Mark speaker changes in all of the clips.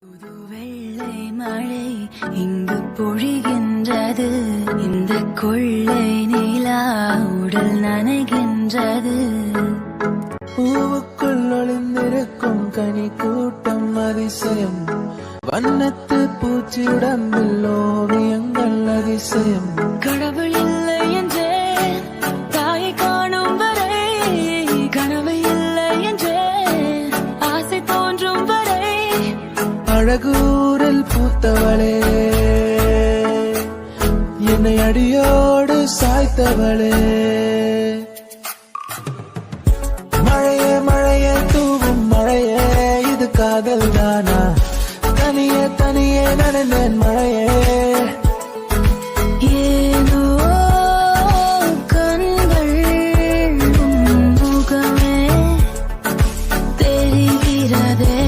Speaker 1: புது வெள்ளை மழை இங்கு பொழிகின்றது. இந்த கொள்ளை நிலா உடல் நனைகின்றது.
Speaker 2: பூவுக்குள் ஒளிந்திருக்கும் கனி கூட்டம் அதிசயம். வண்ணத்து பூச்சி உடம்பில் ஓவியங்கள் அதிசயம்.
Speaker 1: கடவுள் இல்லை என்றே தாயை காணும் வரை, கனவு இல்லை என்றே ஆசை தோன்றும் வரை,
Speaker 2: அழகூரில் பூத்தவளே, என்னை அடியோடு சாய்த்தவளே. மழையே மழையே தூவும் மழையே, இது காதல் தானா? தனியே தனியே நனைந்தேன் மழையே.
Speaker 1: ஏனோ கண்கள் முகமே தெரிகிறதே.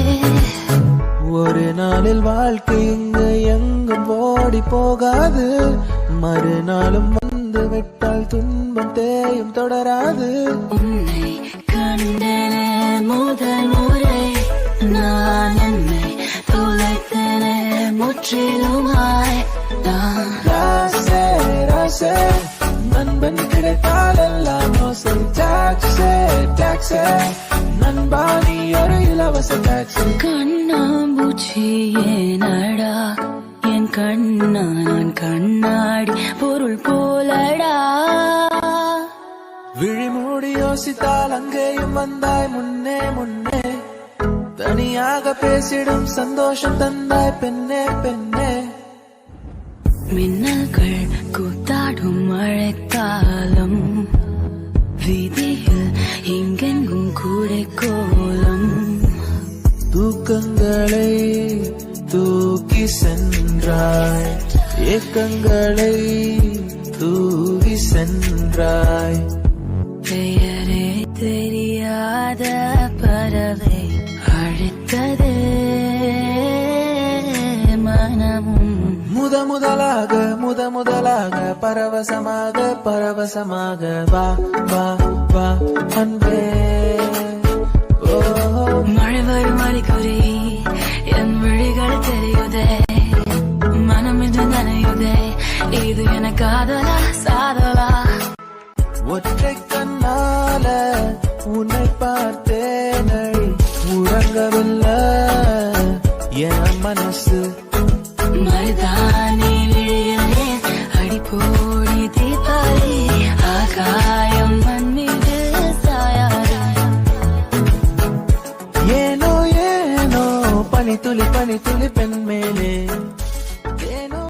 Speaker 2: ஒரு நாளில் வாழ்க்கை இங்கு எங்கும் ஓடி போகாது. மறுநாளும் வந்து விட்டால் துன்பம் தேயும் தொடராது.
Speaker 1: உன்னை கண்டனே முதல் முறை, நான் என்னை தொலைத்தனே முற்றிலுமாய்.
Speaker 2: ராசே ராசே நண்பன் கிடைத்தால் எல்லாம் மோசை. டாக்ஸே டாக்ஸே நண்பா நீ ஒரு இலவச டாக்ஸி.
Speaker 1: கண்ணாம்பூச்சி ஏனடா என் கண்ணா, நான் கண்ணாடி பொருள் போலடா.
Speaker 2: விழிமூடி யோசித்தால் அங்கேயும் வந்தாய் முன்னே முன்னே. தனியாக பேசிடும் சந்தோஷம் தந்தாய் பெண்ணே பெண்ணே.
Speaker 1: மின்னல்கள் கூத்தாடும் மழைக்காலம், வீதியில் எங்கெங்கும் கூடை கோலம்.
Speaker 2: தூக்கங்களை தூக்கி சென்றாய், ஏக்கங்களை தூவி சென்றாய்.
Speaker 1: பெயரே தெரியாத பறவை அழைத்ததே மனமும்.
Speaker 2: முதலாக பரவசமாக பரவசமாக வா வா வா அன்பே.
Speaker 1: மழை வரும் அறிகுறி என் விழிகள் தெரியுதே, மனம் என்று நனையுதே. இது என காதலா சாதலா?
Speaker 2: ஒற்றை கண்ணால உன்னை பார்த்தேனடி, உறங்கவில்லை என் மனசு.
Speaker 1: மருதானி விழியிலே அடிப்போடி தீபாவளி, ஆகாயம் மண் மீது சாயாது.
Speaker 2: ஏனோ ஏனோ பனி துளி பெண் மேலே.